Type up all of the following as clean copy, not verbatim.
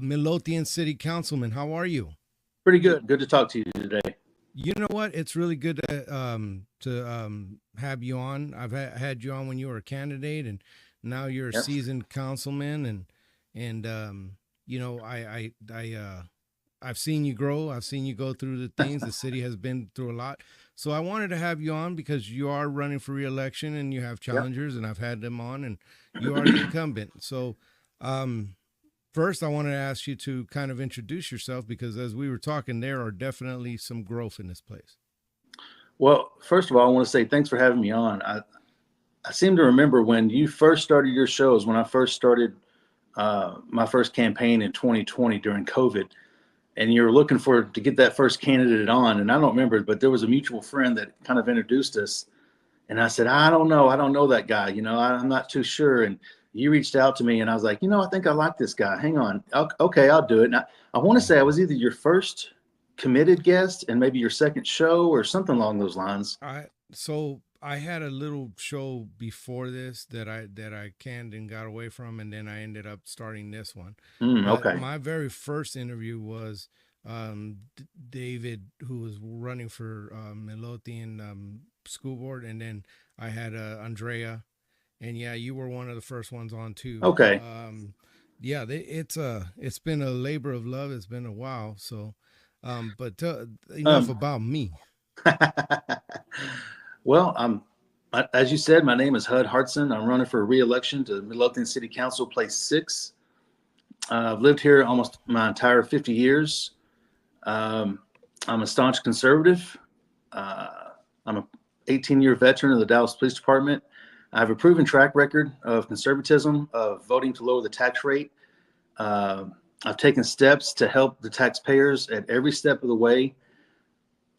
Midlothian City Councilman. How are you? Pretty good. Good to talk to you today. You know what? It's really good to have you on. I've had you on when you were a candidate, and now you're a Yep. seasoned councilman, and you know I've seen you grow. I've seen you go through the things. The city has been through a lot. So I wanted to have you on because you are running for reelection and you have Yep. challengers, and I've had them on, and you are the incumbent. So um, first, I wanted to ask you to kind of introduce yourself because as we were talking, there are definitely some growth in this place. Well, first of all, I want to say thanks for having me on. I seem to remember when you first started your shows, when I first started my first campaign in 2020 during COVID, and you were looking for to get that first candidate on. And I don't remember, but there was a mutual friend that kind of introduced us. And I said, I don't know that guy. I'm not too sure. And you reached out to me, and I was like, I think I like this guy. Hang on. Okay, I'll do it. And I want to say I was either your first committed guest and maybe your second show or something along those lines. I had a little show before this that I canned and got away from, and then I ended up starting this one. But Okay. my very first interview was David, who was running for Midlothian school board, and then I had Andrea, and yeah, you were one of the first ones on too. Okay. Yeah, it's been a labor of love. It's been a while, so but enough Um, about me. well, as you said, my name is Hud Hartson. I'm running for re-election to Midlothian City Council, place 6. I've lived here almost my entire 50 years. Um, I'm a staunch conservative. I'm a 18-year veteran of the Dallas Police Department. I have a proven track record of conservatism, of voting to lower the tax rate. Uh, I've taken steps to help the taxpayers at every step of the way.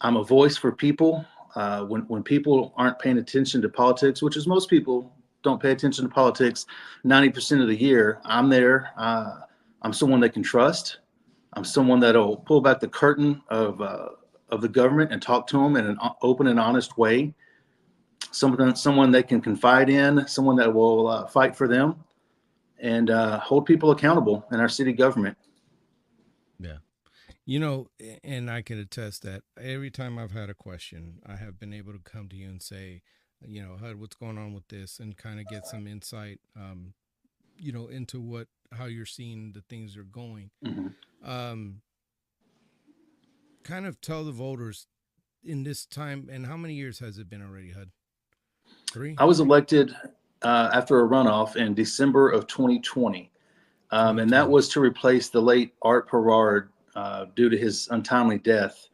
I'm a voice for people. When people aren't paying attention to politics, which is most people don't pay attention to politics 90% of the year, I'm there. I'm someone they can trust. I'm someone that'll pull back the curtain of the government and talk to them in an open and honest way. Someone they can confide in, someone that will fight for them and hold people accountable in our city government. Yeah. And I can attest that every time I've had a question, I have been able to come to you and say, Hud, what's going on with this, and kind of get some insight, into how you're seeing the things are going. Mhm. Um, Kind of tell the voters in this time, and how many years has it been already, Hud? Three? I was elected after a runoff in December of 2020, and that 2020. was to replace the late Art Perard due to his untimely death.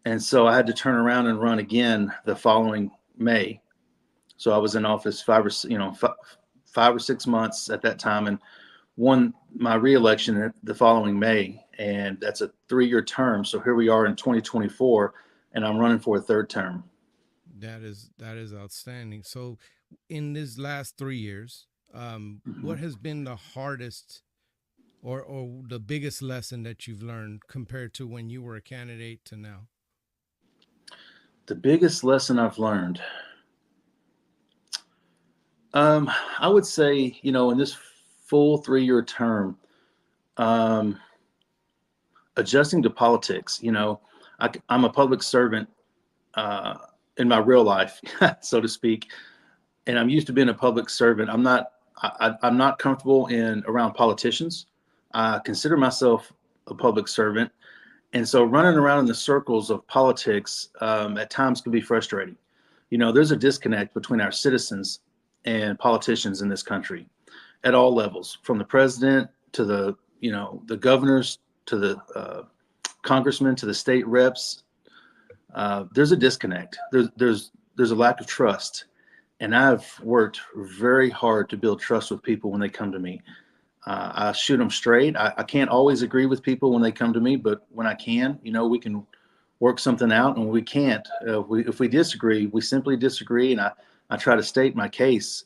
And so I had to turn around and run again the following May. So I was in office 5 or 6 months at that time, and won my reelection the following May. And that's a 3-year term. So here we are in 2024, and I'm running for a third term. That is outstanding. So, in this last 3 years, Mhm. what has been the hardest or the biggest lesson that you've learned compared to when you were a candidate to now? The biggest lesson I've learned, I would say, in this full 3-year term, um, adjusting to politics. I'm a public servant uh, in my real life, so to speak, and I'm used to being a public servant. I'm not comfortable in around politicians. I consider myself a public servant, and so running around in the circles of politics at times can be frustrating. There's a disconnect between our citizens and politicians in this country at all levels, from the president to the governors to the congressmen to the state reps. There's a disconnect. There's a lack of trust, and I've worked very hard to build trust with people when they come to me. I shoot them straight. I can't always agree with people when they come to me, but when I can, we can work something out. And when we can't, if we disagree, we simply disagree, and I try to state my case.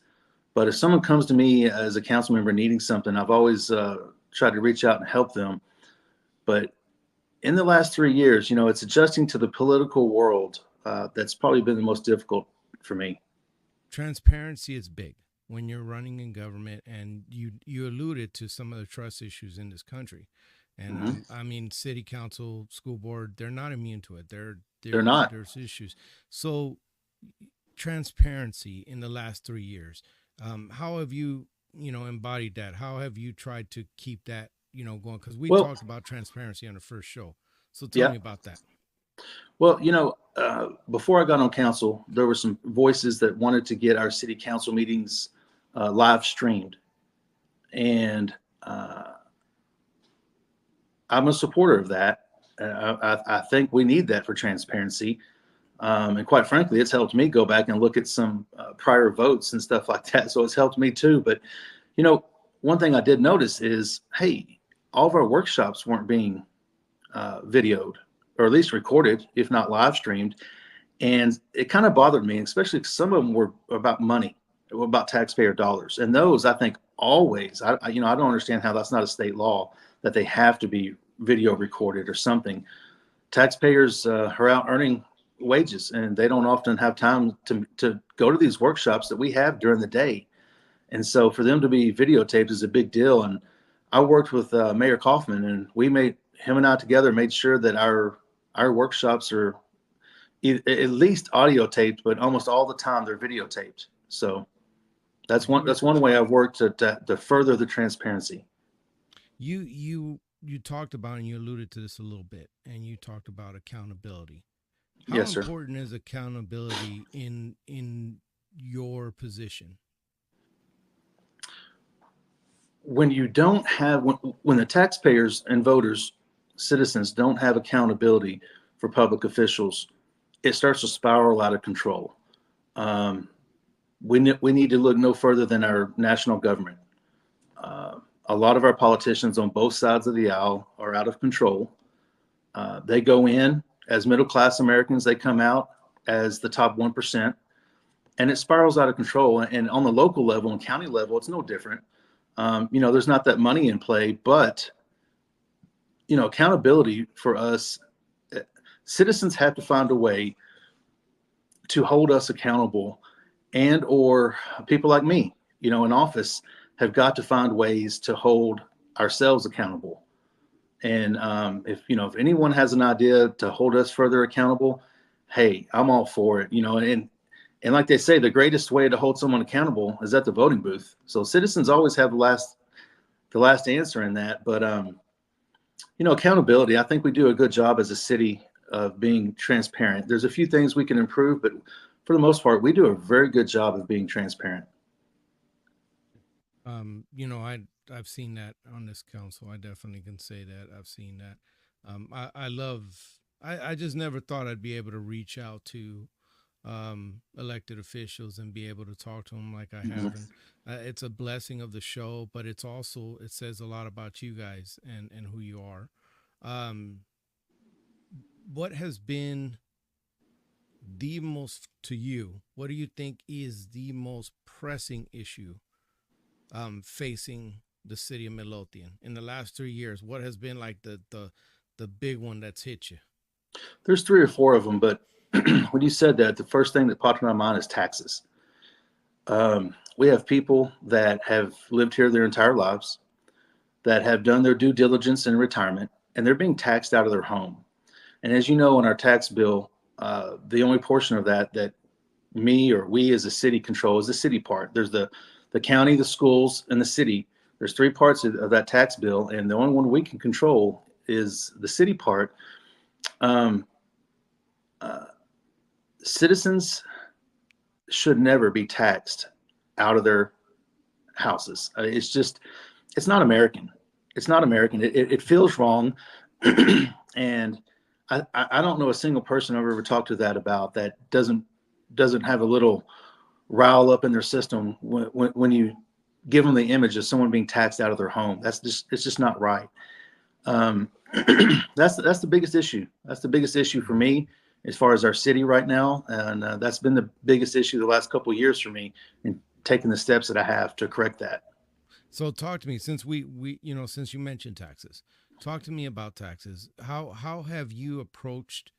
But if someone comes to me as a council member needing something, I've always tried to reach out and help them. But in the last 3 years, it's adjusting to the political world that's probably been the most difficult for me. Transparency is big. when you're running in government, and you alluded to some of the trust issues in this country, and Hmm. I mean, city council, school board, they're not immune to it. They're not. There's issues. So transparency in the last 3 years, how have you, embodied that? How have you tried to keep that, going? Because we Well, talked about transparency on the first show. So tell yeah. me about that. Well, before I got on council, there were some voices that wanted to get our city council meetings live streamed, and uh, I'm a supporter of that. I think we need that for transparency. And quite frankly, it's helped me go back and look at some prior votes and stuff like that. So it's helped me too. But, you know, one thing I did notice is, hey, all of our workshops weren't being videoed, or at least recorded, if not live streamed. And it kind of bothered me, especially because some of them were about money, about taxpayer dollars. And those, I think, always, I don't understand how that's not a state law that they have to be video recorded or something. Taxpayers are out earning wages, and they don't often have time to go to these workshops that we have during the day. And so for them to be videotaped is a big deal. And I worked with Mayor Kaufman, and we made him and I together made sure that our workshops are at least audio taped, but almost all the time they're videotaped. So You that's one way I've worked to further the transparency. you talked about, and you alluded to this a little bit, and you talked about accountability. How Yes, sir. important is accountability in your position? When you don't have when the taxpayers and voters, citizens don't have accountability for public officials, it starts to spiral out of control. Um, we need to look no further than our national government. A lot of our politicians on both sides of the aisle are out of control. They go in as middle class Americans, they come out as the top 1%, and it spirals out of control. And on the local level and county level, it's no different. There's not that money in play, but accountability for us, citizens have to find a way to hold us accountable, and or people like me, in office, have got to find ways to hold ourselves accountable. And if anyone has an idea to hold us further accountable, hey, I'm all for it. And like they say, the greatest way to hold someone accountable is at the voting booth. So citizens always have the last answer in that. But accountability, I think we do a good job as a city of being transparent. There's a few things we can improve, but for the most part, we do a very good job of being transparent. I've seen that on this council. I definitely can say that I've seen that. I love. I just never thought I'd be able to reach out to elected officials and be able to talk to them like I Mhm. have, and it's a blessing of the show. But it's also, it says a lot about you guys and who you are. Um, what has been the most to you? What do you think is the most pressing issue facing the city of Midlothian in the last 3 years? What has been like the big one that's hit you? There's three or four of them, but when you said that, the first thing that popped in my mind is taxes. We have people that have lived here their entire lives, that have done their due diligence in retirement, and they're being taxed out of their home. And as you know, in our tax bill, the only portion of that me or we as a city control is the city part. There's the county, the schools, and the city. There's three parts of that tax bill, and the only one we can control is the city part. Um, uh, Citizens should never be taxed out of their houses. It's not American. It's not American. It feels wrong. And I don't know a single person I've ever talked to that about that doesn't have a little rile up in their system when you give them the image of someone being taxed out of their home. It's just not right. Um, that's the biggest issue. That's the biggest issue for Mhm. me as far as our city right now, and that's been the biggest issue the last couple of years for me in taking the steps that I have to correct that. So talk to me, since we since you mentioned taxes. Talk to me about taxes. How have you approached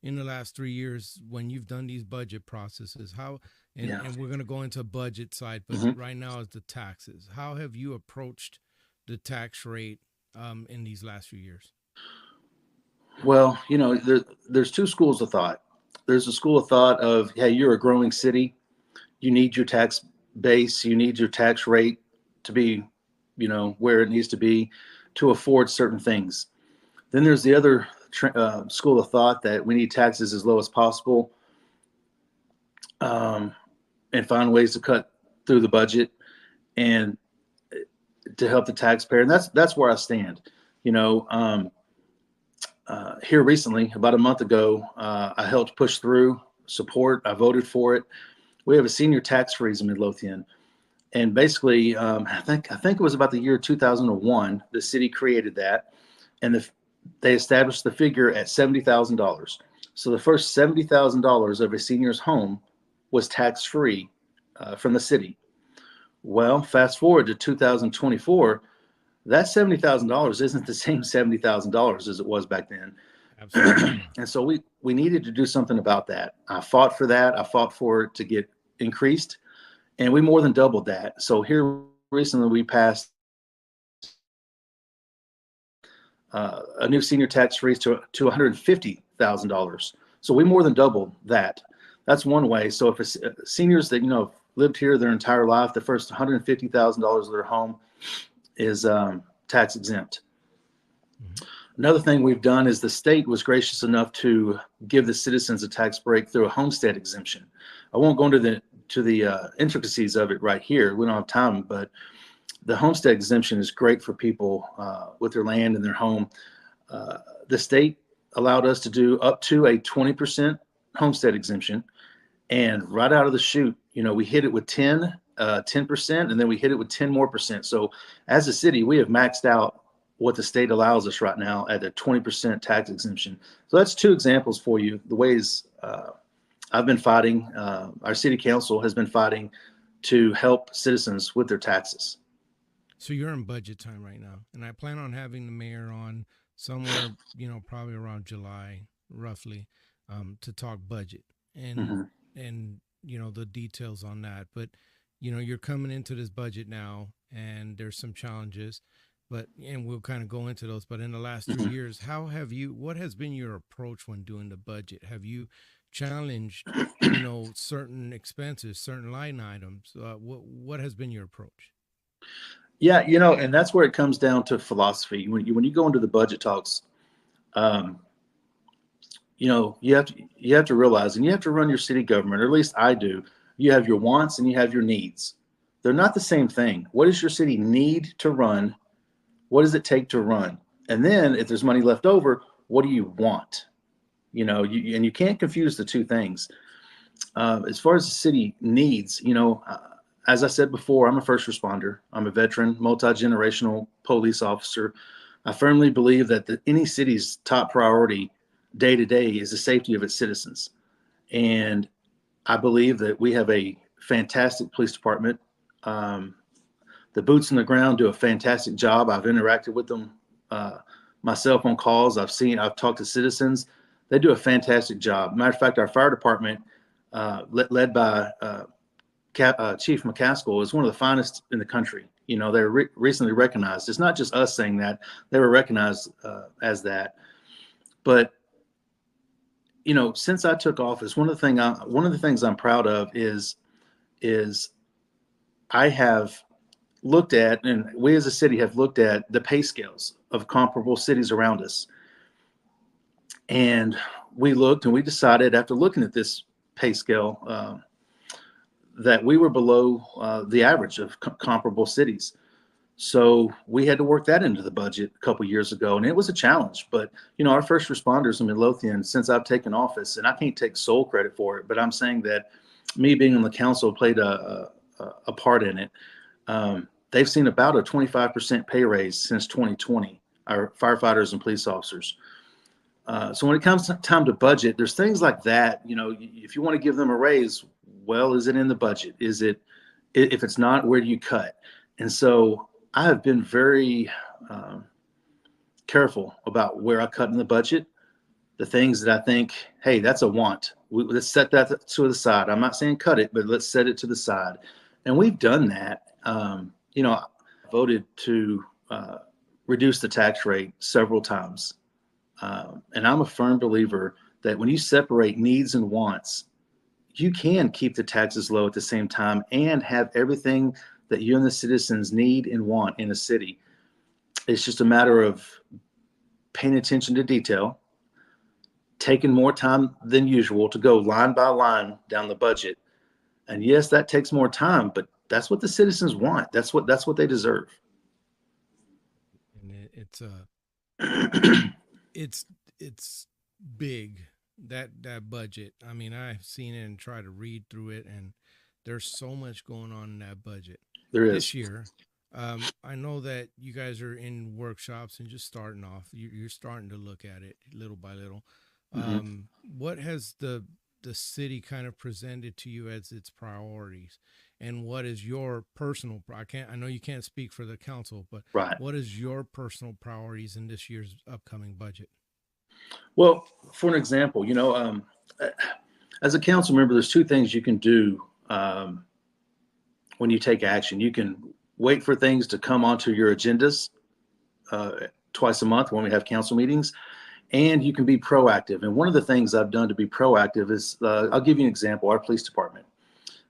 in the last 3 years when you've done these budget processes? How Yeah. and we're going to go into budget side, but Hmm. right now is the taxes. How have you approached the tax rate in these last few years? Well, there's two schools of thought. There's a school of thought of, hey, you're a growing city. You need your tax base. You need your tax rate to be, where it needs to be to afford certain things. Then there's the other school of thought that we need taxes as low as possible, um, and find ways to cut through the budget and to help the taxpayer. And that's where I stand. You know, here recently, about a month ago, I helped push through support. I voted for it. We have a senior tax freeze in Midlothian, and basically, I think it was about the year 2001. The city created that, and they established the figure at $70,000. So the first $70,000 of a senior's home was tax free from the city. Well, fast forward to 2024, that $70,000 isn't the same $70,000 as it was back then. Absolutely. And so we needed to do something about that. I fought for that. I fought for it to get increased, and we more than doubled that. So here recently we passed a new senior tax freeze to $150,000. So we more than doubled that. That's one way. So if seniors that lived here their entire life, the first $150,000 of their home is tax exempt. Mhm. Another thing we've done is the state was gracious enough to give the citizens a tax break through a homestead exemption. I won't go into the intricacies of it right here. We don't have time, but the homestead exemption is great for people with their land and their home. The state allowed us to do up to a 20% homestead exemption, and right out of the chute, we hit it with 10%, and then we hit it with 10 more percent. So as a city, we have maxed out what the state allows us right now at a 20% tax exemption. So that's two examples for you. The ways I've been fighting, our city council has been fighting to help citizens with their taxes. So you're in budget time right now, and I plan on having the mayor on somewhere, probably around July, roughly, to talk budget and Hmm. the details on that. But you're coming into this budget now, and there's some challenges, but and we'll kind of go into those. But in the last three Hmm. years, how have you? What has been your approach when doing the budget? Have you challenged, certain expenses, certain line items? What has been your approach? Yeah, and that's where it comes down to philosophy. When you go into the budget talks, um, you have to realize, and you have to run your city government, or at least I do. You have your wants and you have your needs. They're not the same thing. What does your city need to run? What does it take to run? And then if there's money left over, what do you want? And you can't confuse the two things. As far as the city needs, as I said before, I'm a first responder. I'm a veteran, multi-generational police officer. I firmly believe that any city's top priority day to day is the safety of its citizens. And I believe that we have a fantastic police department. Um, the boots on the ground do a fantastic job. I've interacted with them myself on calls. I've talked to citizens. They do a fantastic job. Matter of fact, our fire department, led by Chief McCaskill, is one of the finest in the country. They're recently recognized. It's not just us saying that; they were recognized as that. But since I took office, one of the things I'm proud of is I have looked at, and we as a city have looked at the pay scales of comparable cities around us. And we looked and we decided, after looking at this pay scale, that we were below the average of comparable cities. So we had to work that into the budget a couple years ago, and it was a challenge. But our first responders in Midlothian, since I've taken office, and I can't take sole credit for it, but I'm saying that me being on the council played a part in it. They've seen about a 25% pay raise since 2020, our firefighters and police officers. So when it comes to time to budget, there's things like that. If you want to give them a raise, well, is it in the budget? If it's not, where do you cut? And so I have been very careful about where I cut in the budget. the things that I think, hey, that's a want. Let's set that to the side. I'm not saying cut it, but let's set it to the side. And we've done that. I voted to reduce the tax rate several times. And I'm a firm believer that when you separate needs and wants, you can keep the taxes low at the same time and have everything that you and the citizens need and want in a city. It's just a matter of paying attention to detail, taking more time than usual to go line by line down the budget. And yes, that takes more time, but that's what the citizens want. That's what they deserve. And it's it's big, that budget. I mean, I've seen it and tried to read through it, and there's so much going on in that budget There is. this year. I know that you guys are in workshops and just starting off. You're starting to look at it little by little. Mm-hmm. What has the city kind of presented to you as its priorities, and what is your personal? I know you can't speak for the council, but Right. what is your personal priorities in this year's upcoming budget? Well, for an example, as a council member, there's two things you can do when you take action. You can wait for things to come onto your agendas uh, twice a month when we have council meetings, and you can be proactive. And one of the things I've done to be proactive is I'll give you an example. Our police department,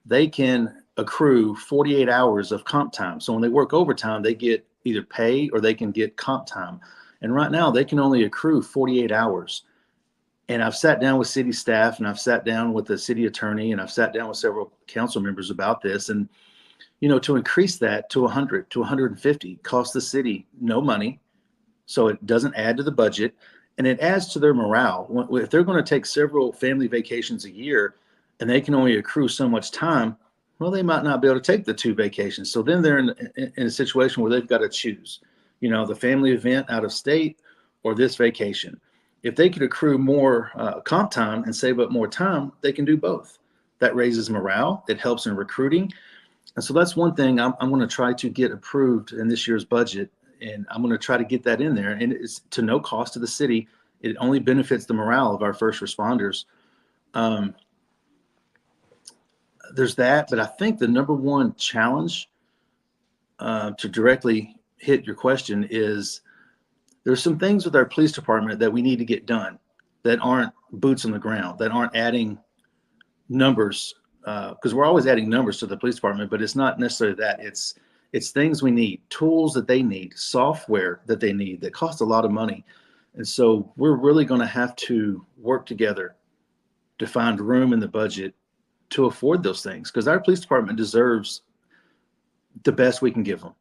they can accrue 48 hours of comp time. So when they work overtime, they get either pay or they can get comp time. And right now, they can only accrue 48 hours. And I've sat down with city staff, and I've sat down with the city attorney, and I've sat down with several council members about this. And to increase that to 100 to 150 costs the city no money, so it doesn't add to the budget, and it adds to their morale. If they're going to take several family vacations a year and they can only accrue so much time, well, they might not be able to take the two vacations. So then they're in a situation where they've got to choose, the family event out of state or this vacation. If they could accrue more comp time and save up more time, they can do both. That raises morale. It helps in recruiting. And so that's one thing I'm going to try to get approved in this year's budget. And I'm going to try to get that in there. And it's to no cost to the city. It only benefits the morale of our first responders. Um, there's that. But I think the number one challenge to directly hit your question is there's some things with our police department that we need to get done that aren't boots on the ground, that aren't adding numbers, because we're always adding numbers to the police department, but it's not necessarily that. It's things we need, tools that they need, software that they need that cost a lot of money. And so we're really going to have to work together to find room in the budget to afford those things, because our police department deserves the best we can give them.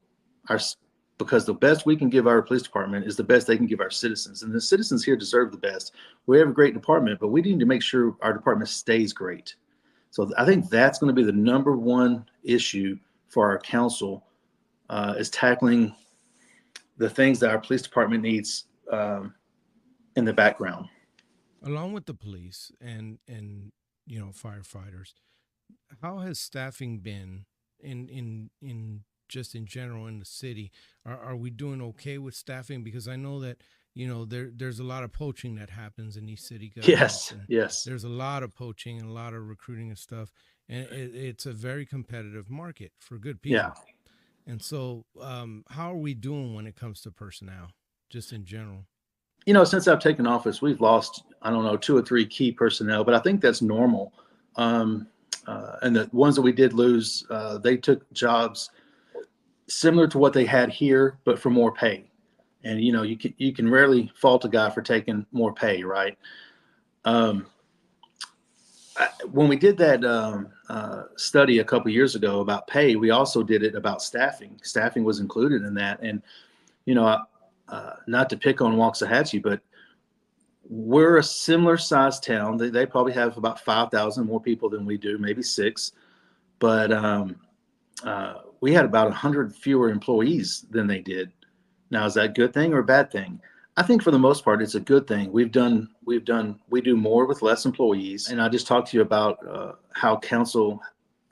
Because the best we can give our police department is the best they can give our citizens. And the citizens here deserve the best. We have a great department, but we need to make sure our department stays great. So I think that's going to be the number one issue for our council, is tackling the things that our police department needs in the background. Along with the police and firefighters, how has staffing been in just in general in the city? Are we doing okay with staffing? Because I know that there's a lot of poaching that happens in these city governments, Yes, and yes. there's a lot of poaching and a lot of recruiting and stuff, and it's a very competitive market for good Yeah. people. And so, how are we doing when it comes to personnel, just in general? Since I've taken office, we've lost, I don't know, two or three key personnel, but I think that's normal. Um, and the ones that we did lose, they took jobs similar to what they had here, but for more pay. And you can rarely fault a guy for taking more pay, right? Um, when we did that study a couple years ago about pay, we also did it about staffing. Staffing was included in that, and you know, not to pick on Waxahachie, but we're a similar sized town. They probably have about 5,000 more people than we do, maybe six, but we had about 100 fewer employees than they did. Now, is that a good thing or a bad thing? I think for the most part, it's a good thing. We do more with less employees. And I just talked to you about how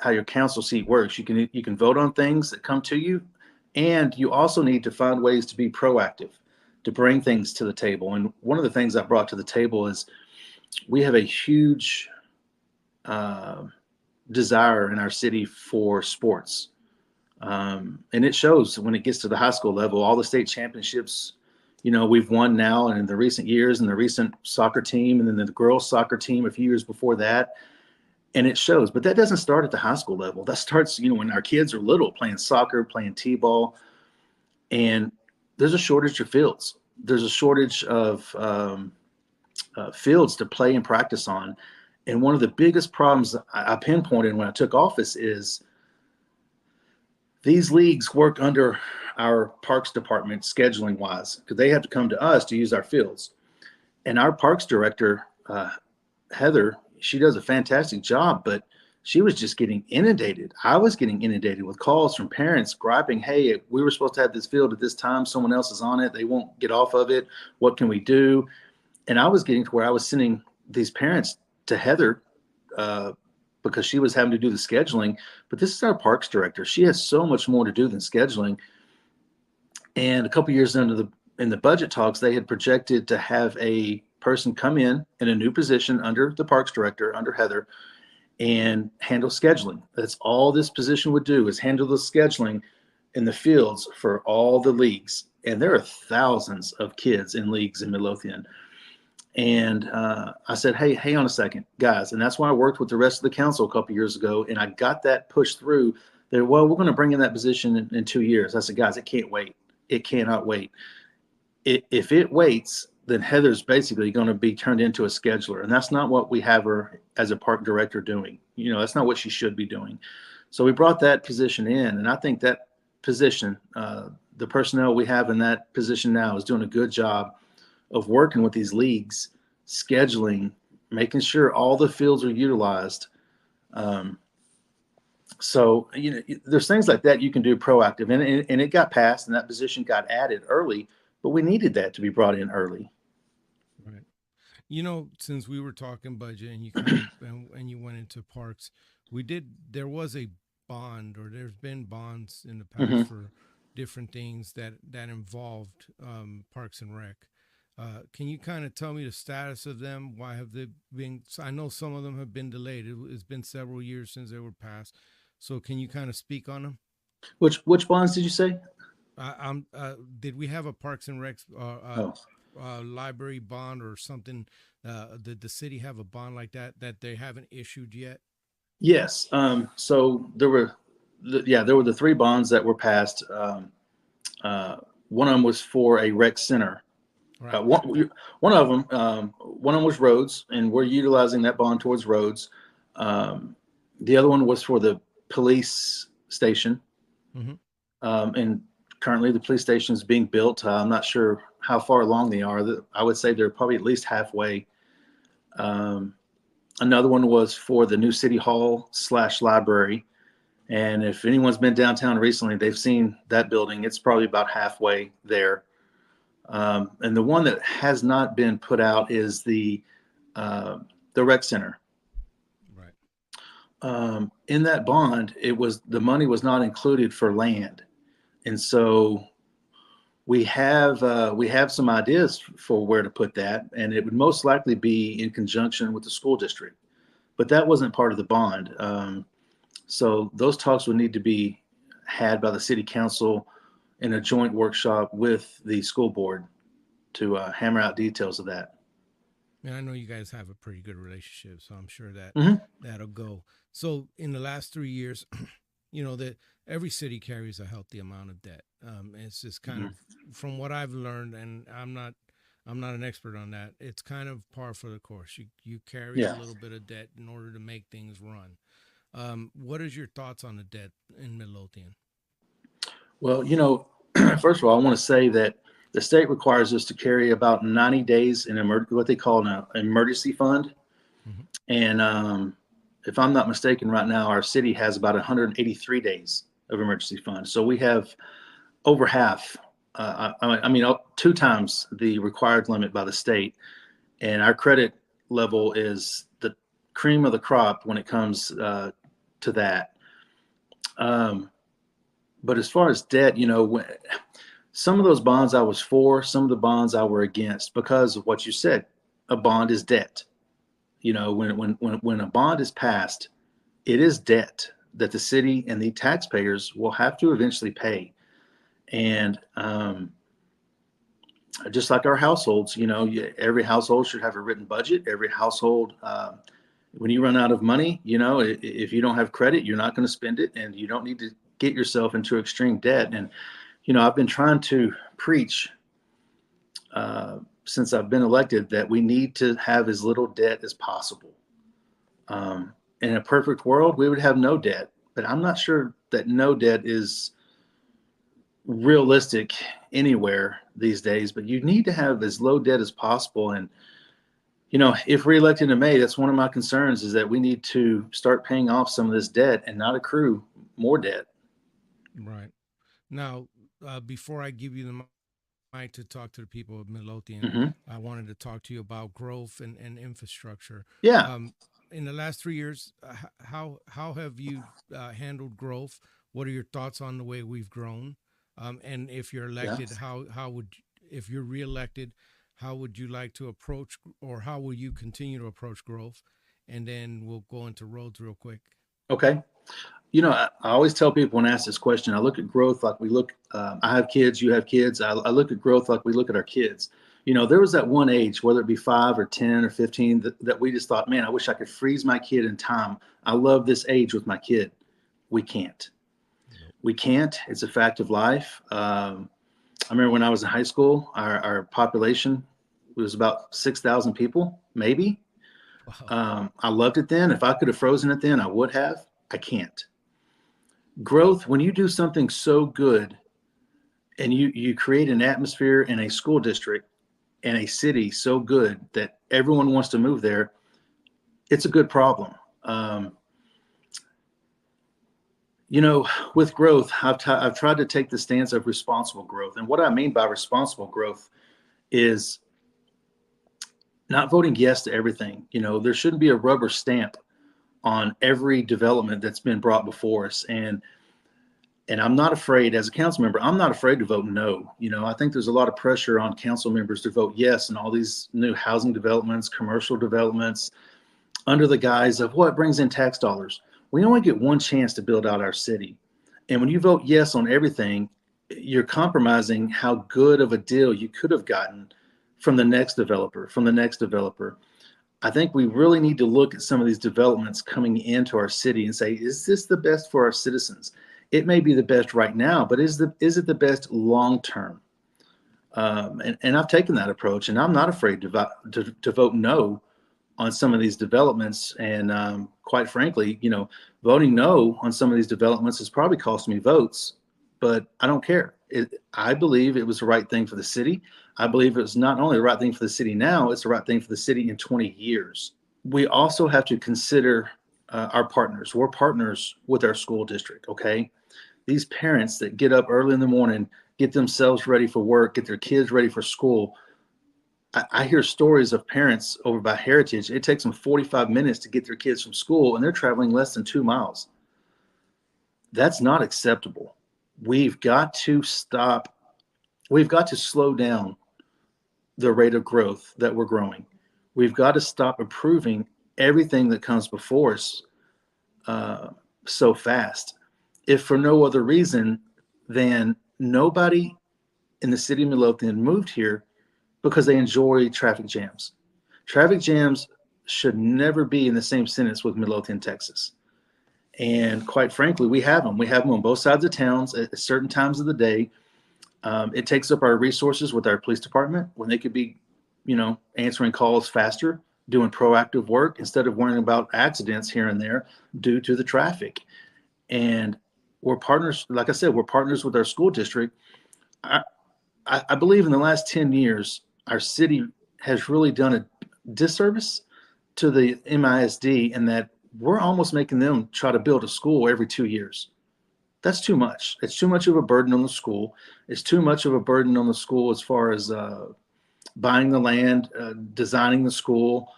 your council seat works. You can vote on things that come to you, and you also need to find ways to be proactive, to bring things to the table. And one of the things I brought to the table is we have a huge uh, desire in our city for sports. And it shows when it gets to the high school level, all the state championships, we've won now and in the recent years, and the recent soccer team, and then the girls soccer team a few years before that. And it shows, but that doesn't start at the high school level. That starts, when our kids are little, playing soccer, playing t-ball, and there's a shortage of fields. There's a shortage of fields to play and practice on. And one of the biggest problems I pinpointed when I took office is these leagues work under our parks department scheduling wise, because they have to come to us to use our fields. And our parks director, Heather, she does a fantastic job, but she was just getting inundated. I was getting inundated with calls from parents griping, hey, we were supposed to have this field at this time. Someone else is on it. They won't get off of it. What can we do? And I was getting to where I was sending these parents to Heather because she was having to do the scheduling. But this is our parks director. She has so much more to do than scheduling. And a couple of years in the budget talks, they had projected to have a person come in a new position under the parks director, under Heather, and handle scheduling. That's all this position would do, is handle the scheduling in the fields for all the leagues. And there are thousands of kids in leagues in Midlothian. And I said, hey, hang on a second, guys. And that's why I worked with the rest of the council a couple of years ago. And I got that pushed through that, well, we're going to bring in that position in 2 years. I said, guys, it can't wait. It cannot wait. If it waits, then Heather's basically going to be turned into a scheduler. And that's not what we have her as a park director doing. That's not what she should be doing. So we brought that position in. And I think that position, the personnel we have in that position now, is doing a good job of working with these leagues, scheduling, making sure all the fields are utilized. So, there's things like that you can do proactive. And it got passed, and that position got added early, but we needed that to be brought in early. Right. Since we were talking budget and you kind of and you went into parks, there was a bond, or there's been bonds in the past Mm-hmm. for different things that involved Parks and Rec. Can you kind of tell me the status of them? Why have they been? I know some of them have been delayed. It's been several years since they were passed. So can you kind of speak on them? Which bonds did you say? Did we have a Parks and Recs Oh, library bond or something? Did the city have a bond like that they haven't issued yet? yes. So there were the three bonds that were passed. One of them was for a rec center. Right. One of them was roads, and we're utilizing that bond towards roads. The other one was for the police station, Mm-hmm. and currently the police station is being built. I'm not sure how far along they are. I would say they're probably at least halfway. Um, Another one was for the new city hall / library. And if anyone's been downtown recently, they've seen that building. It's probably about halfway there. And the one that has not been put out is the rec center. Right. In that bond, the money was not included for land, and so we have some ideas for where to put that, and it would most likely be in conjunction with the school district, but that wasn't part of the bond. So those talks would need to be had by the city council in a joint workshop with the school board to hammer out details of that. And I know you guys have a pretty good relationship, so I'm sure that Hmm. that'll go. So in the last 3 years, that every city carries a healthy amount of debt. It's just kind Hmm. of from what I've learned, and I'm not an expert on that. It's kind of par for the course. You carry a Yeah. little bit of debt in order to make things run. What is your thoughts on the debt in Midlothian? Well, first of all, I want to say that the state requires us to carry about 90 days in what they call an emergency fund. Mm-hmm. And if I'm not mistaken, right now, our city has about 183 days of emergency fund. So we have over half, I mean, two times the required limit by the state. And our credit level is the cream of the crop when it comes to that. Um, but as far as debt, Some of those bonds I was for, some of the bonds I were against because of what you said. A bond is debt. When a bond is passed, it is debt that the city and the taxpayers will have to eventually pay. And just like our households, every household should have a written budget. Every household, when you run out of money, if you don't have credit, you're not going to spend it, and you don't need to get yourself into extreme debt. And I've been trying to preach since I've been elected that we need to have as little debt as possible. In a perfect world, we would have no debt, but I'm not sure that no debt is realistic anywhere these days. But you need to have as low debt as possible. And if reelected in May, that's one of my concerns, is that we need to start paying off some of this debt and not accrue more debt. Right. Now, before I give you the mic to talk to the people of Midlothian, Hmm. I wanted to talk to you about growth and infrastructure. Yeah. Um, in the last 3 years, how have you handled growth? What are your thoughts on the way we've grown? And if you're Yeah. elected, how would, if you're reelected, how would you like to approach, or how will you continue to approach growth? And then we'll go into roads real quick. Okay. I always tell people when asked this question, I look at growth like we look, I have kids, you have kids. I look at growth like we look at our kids. There was that one age, whether it be 5 or 10 or 15, that we just thought, man, I wish I could freeze my kid in time. I love this age with my kid. We can't. Nope. We can't. It's a fact of life. I remember when I was in high school, our population was about 6,000 people, maybe. Wow. I loved it then. If I could have frozen it then, I would have. I can't. Yeah. Growth, when you do something so good and you create an atmosphere in a school district and a city so good that everyone wants to move there, it's a good problem. Um, with growth, I've tried to take the stance of responsible growth. And what I mean by responsible growth is not voting yes to everything. There shouldn't be a rubber stamp on every development that's been brought before us. And I'm not afraid, as a council member, I'm not afraid to vote no. I think there's a lot of pressure on council members to vote yes in all these new housing developments, commercial developments, under the guise of what brings in tax dollars. We only get one chance to build out our city. And when you vote yes on everything, you're compromising how good of a deal you could have gotten from the next developer, I think we really need to look at some of these developments coming into our city and say, is this the best for our citizens? It may be the best right now, but is it the best long term? And I've taken that approach, and I'm not afraid to vote no on some of these developments. And quite frankly, voting no on some of these developments has probably cost me votes, but I don't care. I believe it was the right thing for the city. I believe it was not only the right thing for the city now, it's the right thing for the city in 20 years. We also have to consider our partners. We're partners with our school district, okay? These parents that get up early in the morning, get themselves ready for work, get their kids ready for school. I hear stories of parents over by Heritage. It takes them 45 minutes to get their kids from school, and they're traveling less than 2 miles. That's not acceptable. We've got to stop. We've got to slow down the rate of growth that we're growing. We've got to stop approving everything that comes before us so fast, if for no other reason than nobody in the city of Midlothian moved here because they enjoy traffic jams. Traffic jams should never be in the same sentence with Midlothian, Texas. And quite frankly, we have them. We have them on both sides of towns at certain times of the day. It takes up our resources with our police department when they could be, answering calls faster, doing proactive work instead of worrying about accidents here and there due to the traffic. And we're partners, like I said, we're partners with our school district. I believe in the last 10 years, our city has really done a disservice to the MISD in that we're almost making them try to build a school every 2 years. That's too much. It's too much of a burden on the school. It's too much of a burden on the school as far as buying the land, designing the school.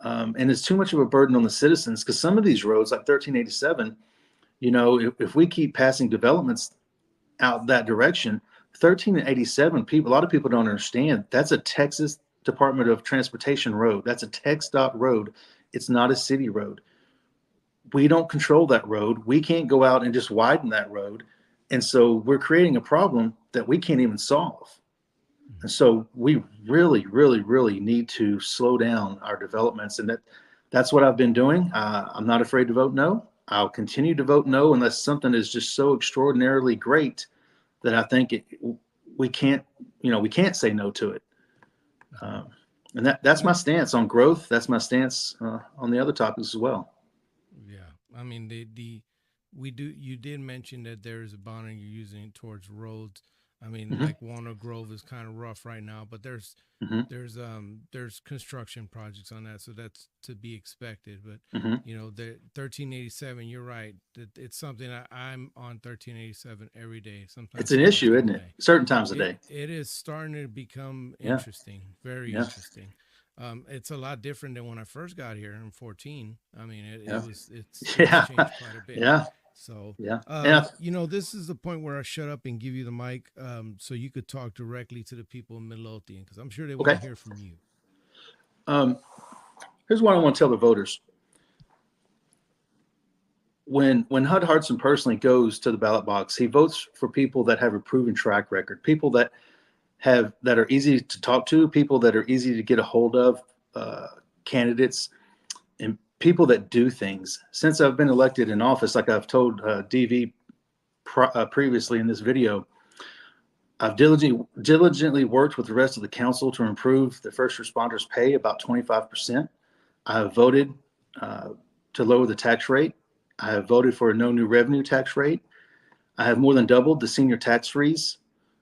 And it's too much of a burden on the citizens because some of these roads, like 1387, if we keep passing developments out that direction, 1387, people, a lot of people don't understand. That's a Texas Department of Transportation road. That's a TxDOT road. It's not a city road. We don't control that road. We can't go out and just widen that road. And so we're creating a problem that we can't even solve. And so we really, really, really need to slow down our developments. And that's what I've been doing. I'm not afraid to vote no. I'll continue to vote no unless something is just so extraordinarily great that I think we can't, we can't say no to it. And that's my stance on growth. That's my stance on the other topics as well. Yeah, I mean the we do. You did mention that there is a bonding you're using towards roads. I mean, Hmm. like Walnut Grove is kind of rough right now, but Hmm. there's construction projects on that, so that's to be expected. But Hmm. the 1387, you're right. It's something I'm on 1387 every day, It's sometimes an every issue, single isn't it? day. Certain times a It day. it is starting to become Yeah. interesting, very Yeah. interesting. It's a lot different than when I first got here in 14. I mean, Yeah. it's Yeah. changed quite a bit. Yeah. So, Yeah. And this is the point where I shut up and give you the mic, so you could talk directly to the people in Midlothian, because I'm sure they want to okay. hear from you. Um, Here's what I want to tell the voters. When Hud Hartson personally goes to the ballot box, he votes for people that have a proven track record, people that are easy to talk to, people that are easy to get a hold of, candidates, and people that do things. Since I've been elected in office, like I've told DV previously in this video, I've diligently worked with the rest of the council to improve the first responders' pay about 25%. I have voted uh, to lower the tax rate. I have voted for a no new revenue tax rate. I have more than doubled the senior tax freeze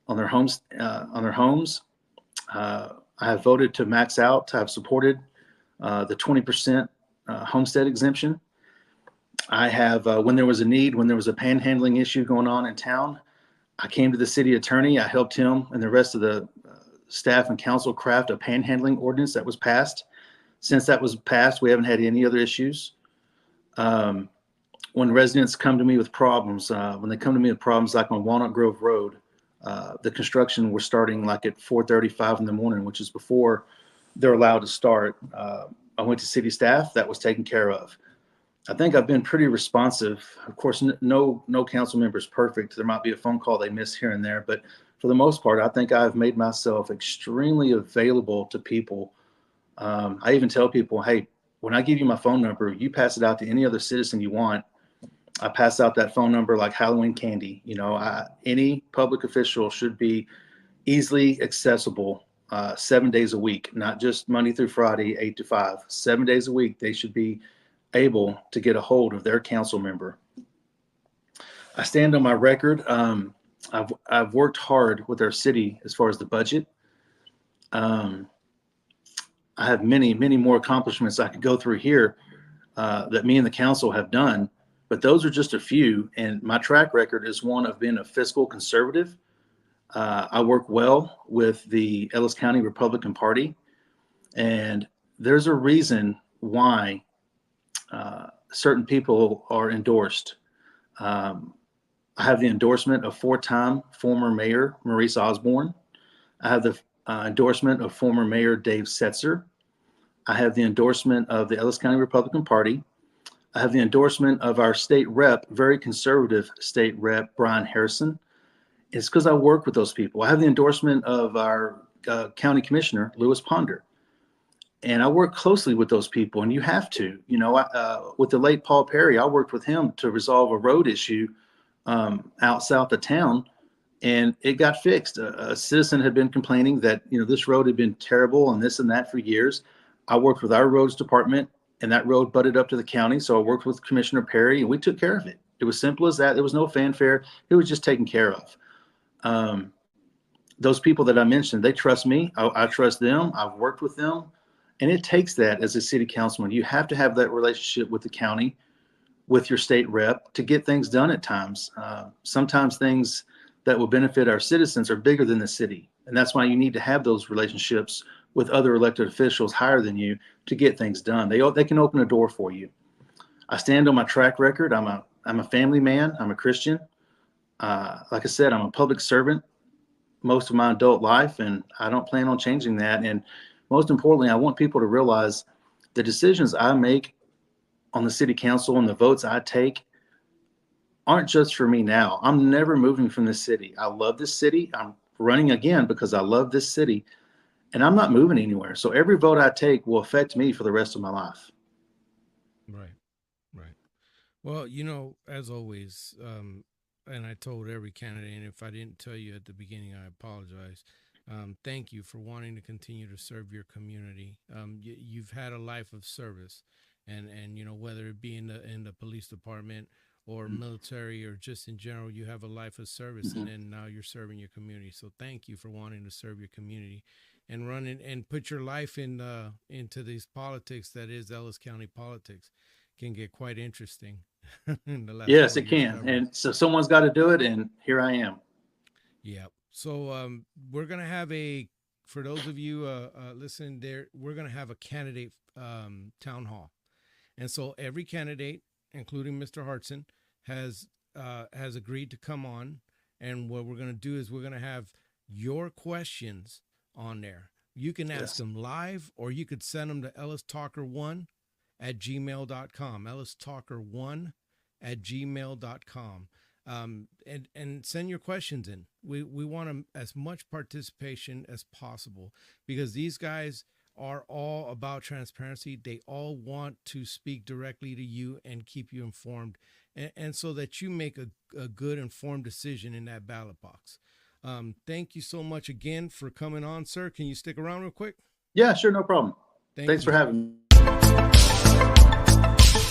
on their homes. I have voted to max out. I have supported the 20% homestead exemption. I have, when there was a need, when there was a panhandling issue going on in town, I came to the city attorney. I helped him and the rest of the staff and council craft a panhandling ordinance that was passed. Since that was passed, we haven't had any other issues. Um, when residents come to me with problems, when they come to me with problems like on Walnut Grove Road, the construction we're starting like at 4:35 in the morning, which is before they're allowed to start. I went to city staff. That was taken care of. I think I've been pretty responsive. Of course, no council member is perfect. There might be a phone call they miss here and there, but for the most part, I think I've made myself extremely available to people. I even tell people, hey, when I give you my phone number, you pass it out to any other citizen you want. I pass out that phone number like Halloween candy. Any public official should be easily accessible 7 days a week, not just Monday through Friday, 8 to 5. 7 days a week, they should be able to get a hold of their council member. I stand on my record. I've worked hard with our city as far as the budget. Um, I have many, many more accomplishments I could go through here that me and the council have done, but those are just a few. And my track record is one of being a fiscal conservative. I work well with the Ellis County Republican Party, and there's a reason why certain people are endorsed. Um, I have the endorsement of four-time former Mayor Maurice Osborne. I have the endorsement of former Mayor Dave Setzer. I have the endorsement of the Ellis County Republican Party. I have the endorsement of our state rep, very conservative state rep, Brian Harrison. It's because I work with those people. I have the endorsement of our county commissioner, Lewis Ponder. And I work closely with those people, and you have to. With the late Paul Perry, I worked with him to resolve a road issue out south of town, and it got fixed. A citizen had been complaining that this road had been terrible and this and that for years. I worked with our roads department, and that road butted up to the county, so I worked with Commissioner Perry, and we took care of it. It was simple as that. There was no fanfare. It was just taken care of. Um, those people that I mentioned, they trust me. I trust them. I've worked with them. And it takes that as a city councilman. You have to have that relationship with the county, with your state rep to get things done at times. Sometimes things that will benefit our citizens are bigger than the city. And that's why you need to have those relationships with other elected officials higher than you to get things done. They can open a door for you. I stand on my track record. I'm a family man. I'm a Christian. Like I said, I'm a public servant. most of my adult life, and I don't plan on changing that. And most importantly, I want people to realize the decisions I make on the city council and the votes I take aren't just for me now. I'm never moving from this city. I love this city. I'm running again because I love this city, and I'm not moving anywhere. So every vote I take will affect me for the rest of my life. Right. Right. Well, as always, and I told every candidate, and if I didn't tell you at the beginning, I apologize. Thank you for wanting to continue to serve your community. You've had a life of service, and whether it be in the police department or military or just in general, you have a life of service, and Mm-hmm. then now you're serving your community. So thank you for wanting to serve your community and running and put your life into these politics that is Ellis County politics. Can get quite interesting in the last Yes, 4 it years can. covering it. And so someone's got to do it, and here I am. Yeah. So we're gonna have a for those of you listening there, we're gonna have a candidate town hall, and so every candidate, including Mr. Hartson, has agreed to come on. And what we're gonna do is we're gonna have your questions on there. You can ask Yes. them live, or you could send them to Ellis Talker one at gmail.com. Ellis Talker one at gmail.com. And send your questions in. We want as much participation as possible because these guys are all about transparency. They all want to speak directly to you and keep you informed, and so that you make a good informed decision in that ballot box. Thank you so much again for coming on, sir. Can you stick around real quick? Yeah, sure, no problem. Thank Thanks for you. having me.